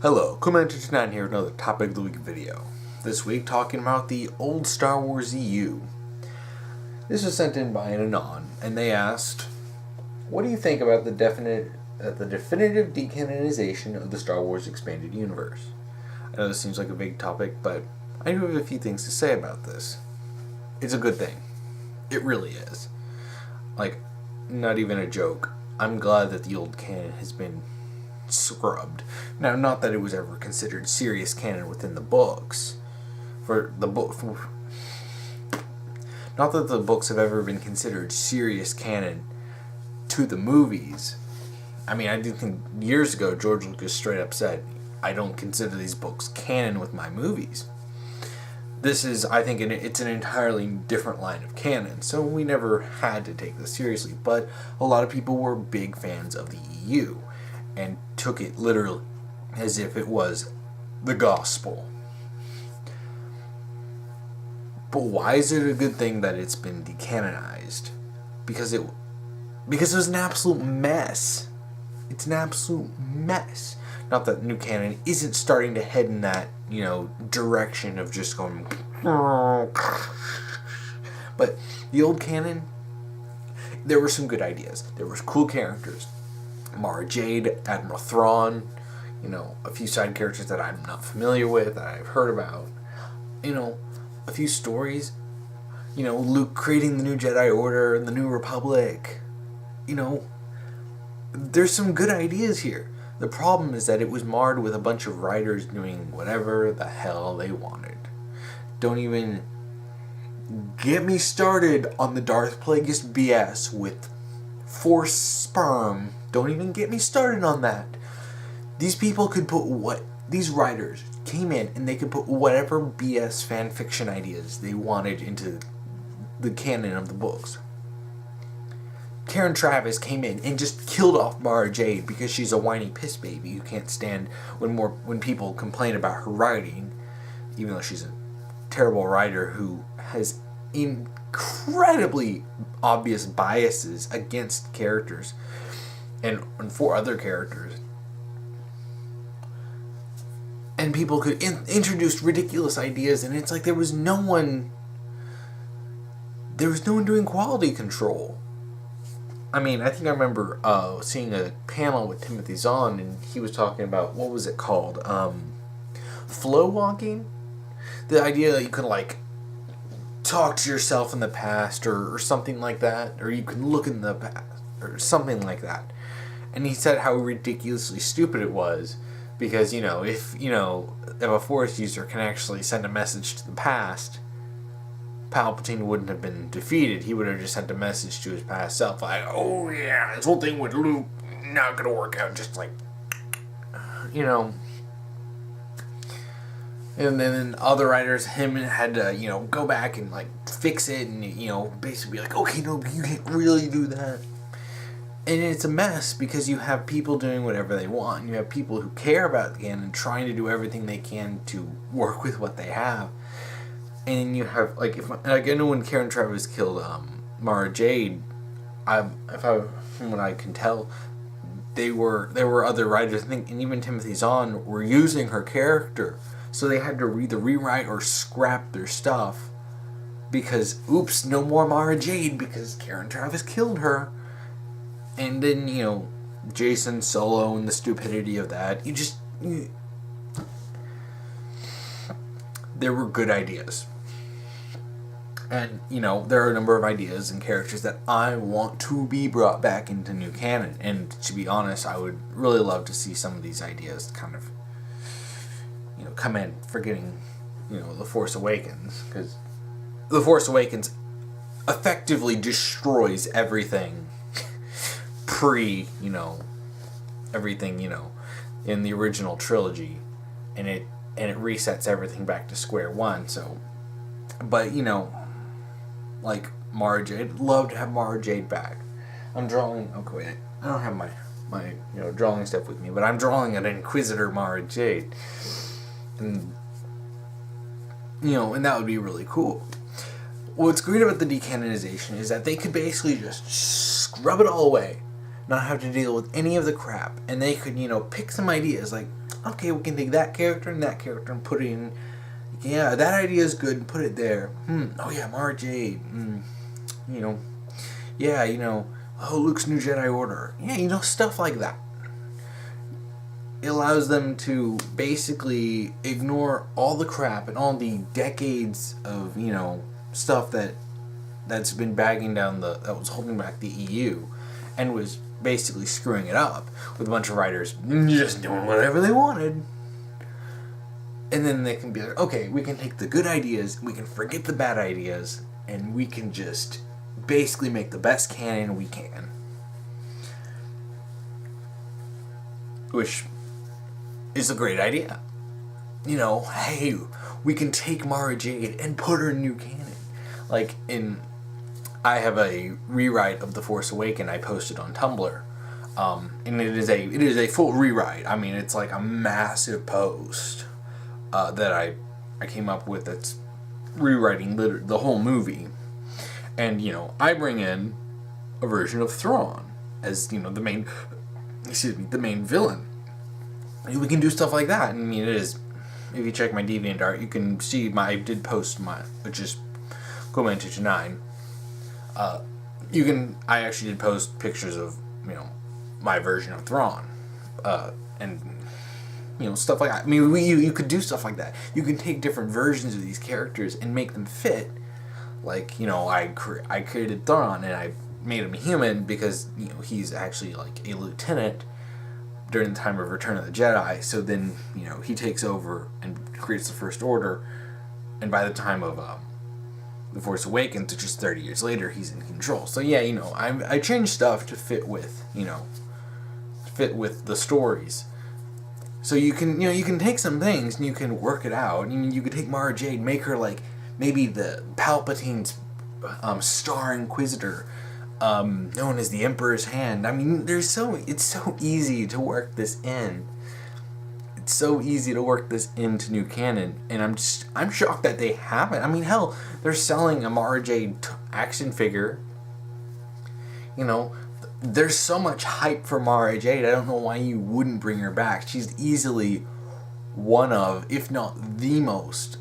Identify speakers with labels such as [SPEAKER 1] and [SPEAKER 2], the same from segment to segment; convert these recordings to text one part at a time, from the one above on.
[SPEAKER 1] Hello, Commander29 here with another Topic of the Week video. This week talking about the old Star Wars EU. This was sent in by an anon, and they asked, what do you think about the definitive decanonization of the Star Wars expanded universe? I know this seems like a big topic, but I do have a few things to say about this. It's a good thing. It really is. Like, not even a joke. I'm glad that the old canon has been scrubbed. Now, not that it was ever considered serious canon within the books. Not that the books have ever been considered serious canon to the movies. I mean, I do think years ago George Lucas straight up said, I don't consider these books canon with my movies. This is, I think, it's an entirely different line of canon, so we never had to take this seriously, but a lot of people were big fans of the EU and took it literally as if it was the gospel. But why is it a good thing that it's been decanonized? Because it was an absolute mess. It's an absolute mess. Not that new canon isn't starting to head in that, direction of just going. But the old canon, there were some good ideas. There were cool characters. Mara Jade, Admiral Thrawn, a few side characters that I'm not familiar with, that I've heard about. A few stories. Luke creating the new Jedi Order and the New Republic. There's some good ideas here. The problem is that it was marred with a bunch of writers doing whatever the hell they wanted. Don't even get me started on the Darth Plagueis BS with Force sperm. Don't even get me started on that. These people could put these writers came in and they could put whatever BS fan fiction ideas they wanted into the canon of the books. Karen Traviss came in and just killed off Mara Jade because she's a whiny piss baby who can't stand when people complain about her writing, even though she's a terrible writer who has incredibly obvious biases against characters and for other characters. And people could introduce ridiculous ideas, and it's like there was no one doing quality control. I mean, I think I remember seeing a panel with Timothy Zahn, and he was talking about, what was it called? Flow walking? The idea that you could, talk to yourself in the past, or something like that, or you can look in the past, or something like that. And he said how ridiculously stupid it was, because, if a Force user can actually send a message to the past, Palpatine wouldn't have been defeated. He would have just sent a message to his past self, like, oh yeah, this whole thing with Luke not gonna work out, just like, And then other writers, him had to, go back and fix it, and basically be like, okay, no, you can't really do that. And it's a mess because you have people doing whatever they want, and you have people who care about the canon trying to do everything they can to work with what they have. And you have, I know when Karen Traviss killed Mara Jade, from what I can tell, there were other writers, I think, and even Timothy Zahn were using her character, so they had to either rewrite or scrap their stuff because, oops, no more Mara Jade because Karen Traviss killed her. And then, Jason Solo and the stupidity of that, there were good ideas. And, there are a number of ideas and characters that I want to be brought back into new canon. And to be honest, I would really love to see some of these ideas kind of, come in, forgetting, The Force Awakens. Because The Force Awakens effectively destroys everything everything, in the original trilogy. And it resets everything back to square one, so... But, Mara Jade, love to have Mara Jade back. I'm drawing... Okay, wait. I don't have my drawing stuff with me, but I'm drawing an Inquisitor Mara Jade. And, and that would be really cool. What's great about the decanonization is that they could basically just scrub it all away. Not have to deal with any of the crap. And they could, pick some ideas like, okay, we can take that character and put it in. Yeah, that idea is good, and put it there. Oh yeah, Mara Jade. You know, yeah, you know, oh, Luke's new Jedi Order. Yeah, you know, stuff like that. It allows them to basically ignore all the crap and all the decades of, you know, stuff that's been bagging down that was holding back the EU and was basically screwing it up with a bunch of writers just doing whatever they wanted. And then they can be like, okay, we can take the good ideas, we can forget the bad ideas, and we can just basically make the best canon we can. Which is a great idea. You know, hey, we can take Mara Jade and put her in new canon. Like, I have a rewrite of The Force Awakens I posted on Tumblr. And it is a full rewrite. I mean, it's like a massive post that I came up with that's rewriting the whole movie. And, you know, I bring in a version of Thrawn as, you know, the main villain. We can do stuff like that. I mean, it is, if you check my DeviantArt, you can see I did post which is Commented 9. I actually did post pictures of, you know, my version of Thrawn. And, you know, stuff like that. I mean, you could do stuff like that. You can take different versions of these characters and make them fit. Like, you know, I created Thrawn and I made him a human because, you know, he's actually like a lieutenant during the time of Return of the Jedi. So then, you know, he takes over and creates the First Order. And by the time of The Force Awakens, which is 30 years later, he's in control. So yeah, you know, I changed stuff to fit with, you know, the stories. So you can take some things and you can work it out. I mean, you could take Mara Jade, make her like maybe the Palpatine's Star Inquisitor, known as the Emperor's Hand. I mean, it's so easy to work this in. It's so easy to work this into new canon, and I'm shocked that they haven't. I mean, hell, they're selling a Mara Jade action figure. You know, there's so much hype for Mara Jade. I don't know why you wouldn't bring her back. She's easily one of, if not the most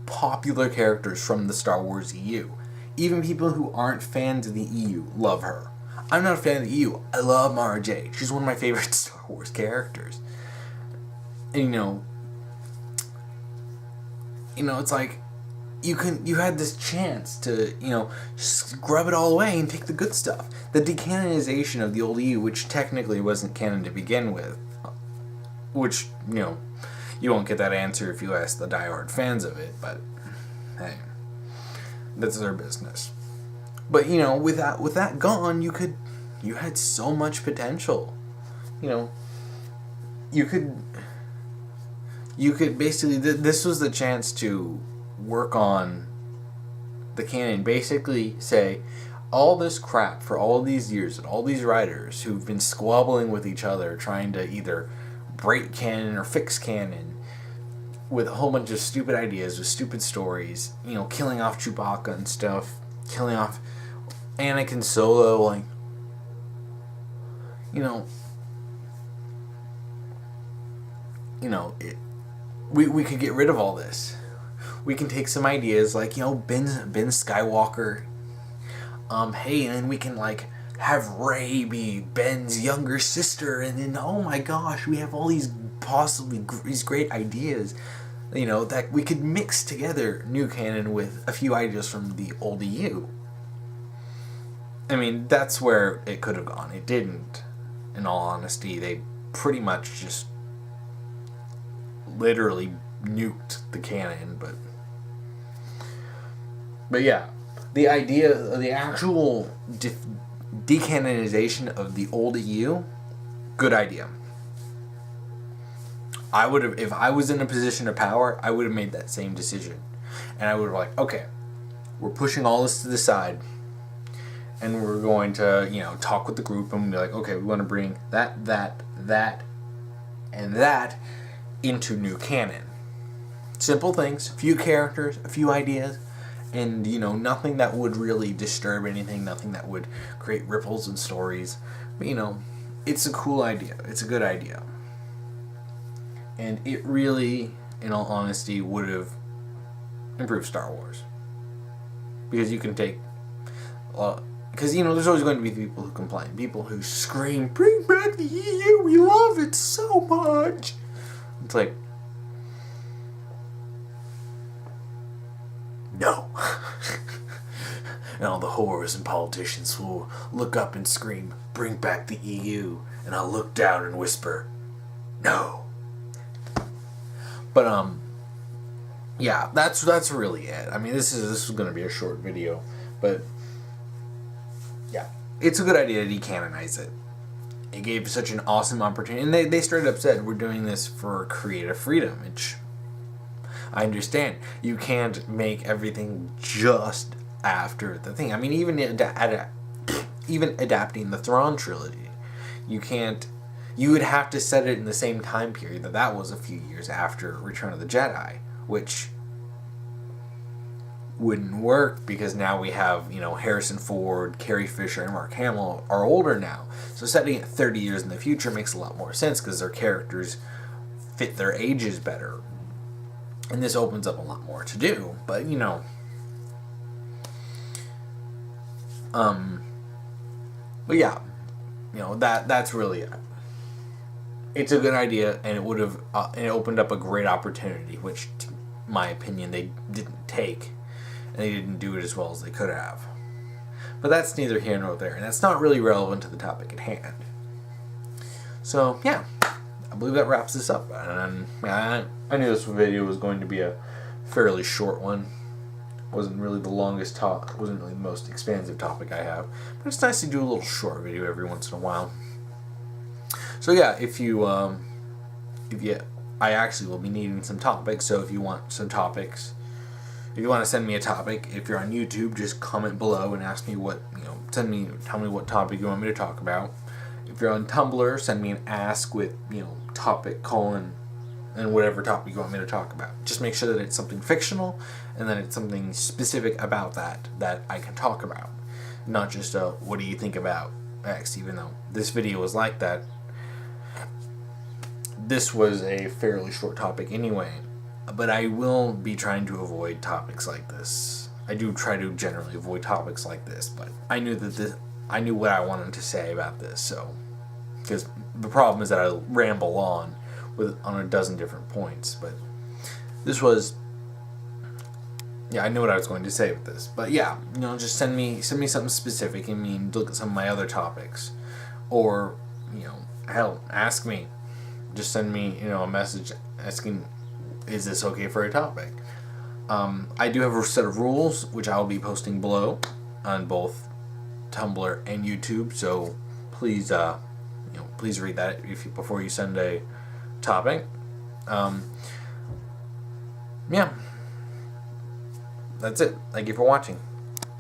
[SPEAKER 1] popular characters from the Star Wars EU. Even people who aren't fans of the EU love her. I'm not a fan of the EU. I love Mara Jade. She's one of my favorite Star Wars characters. And, you know, it's like you had this chance to, you know, scrub it all away and take the good stuff. The decanonization of the old EU, which technically wasn't canon to begin with, which, you know, you won't get that answer if you ask the diehard fans of it, but hey, that's their business. But, you know, with that gone, you had so much potential. You know, you could basically, this was the chance to work on the canon, basically say all this crap for all these years and all these writers who've been squabbling with each other trying to either break canon or fix canon with a whole bunch of stupid ideas with stupid stories, you know, killing off Chewbacca and stuff, killing off Anakin Solo, like, you know, we could get rid of all this. We can take some ideas like, you know, Ben Skywalker. Hey, and then we can like have Rey be Ben's younger sister, and then oh my gosh, we have all these these great ideas, you know, that we could mix together new canon with a few ideas from the old EU. I mean, that's where it could have gone. It didn't. In all honesty, they pretty much just literally nuked the canon, but yeah, the idea of the actual decanonization of the old EU, good idea. I would have, if I was in a position of power, I would have made that same decision, and I would have like, okay, we're pushing all this to the side, and we're going to, you know, talk with the group and be like, okay, we want to bring that, and that into new canon. Simple things, a few characters, a few ideas, and, you know, nothing that would really disturb anything, nothing that would create ripples in stories. But, you know, it's a cool idea. It's a good idea. And it really, in all honesty, would have improved Star Wars. Because you can take... because, you know, there's always going to be people who complain. People who scream, bring back the EU, we love it so much. It's like... no. And all the whores and politicians will look up and scream, bring back the EU. And I'll look down and whisper, no. But, yeah, that's really it. I mean, this is going to be a short video, but yeah, it's a good idea to decanonize it. It gave such an awesome opportunity, and they straight up said, we're doing this for creative freedom, which I understand. You can't make everything just after the thing. I mean, even adapting the Thrawn trilogy, you can't. You would have to set it in the same time period that was a few years after Return of the Jedi, which wouldn't work because now we have, you know, Harrison Ford, Carrie Fisher, and Mark Hamill are older now. So setting it 30 years in the future makes a lot more sense because their characters fit their ages better. And this opens up a lot more to do. But, you know... But yeah, you know, that's really it. It's a good idea, and it would have and it opened up a great opportunity, which, to my opinion, they didn't take, and they didn't do it as well as they could have. But that's neither here nor there, and that's not really relevant to the topic at hand. So yeah, I believe that wraps this up. And I knew this video was going to be a fairly short one. Wasn't really the longest talk. Wasn't really the most expansive topic I have. But it's nice to do a little short video every once in a while. So yeah, I actually will be needing some topics. So if you want some topics, if you want to send me a topic, if you're on YouTube, just comment below and ask me what, you know, tell me what topic you want me to talk about. If you're on Tumblr, send me an ask with, you know, topic : and whatever topic you want me to talk about. Just make sure that it's something fictional and that it's something specific about that I can talk about. Not just what do you think about X, even though this video was like that. This was a fairly short topic anyway, but I will be trying to avoid topics like this. I do try to generally avoid topics like this, but I knew what I wanted to say about this, so because the problem is that I ramble on a dozen different points, but this was, yeah, I knew what I was going to say with this. But yeah, you know, just send me something specific. I mean, look at some of my other topics, or, you know, hell, ask me. Just send me, you know, a message asking, is this okay for a topic? I do have a set of rules which I will be posting below on both Tumblr and YouTube, so please, please read that before you send a topic. Yeah, that's it. Thank you for watching.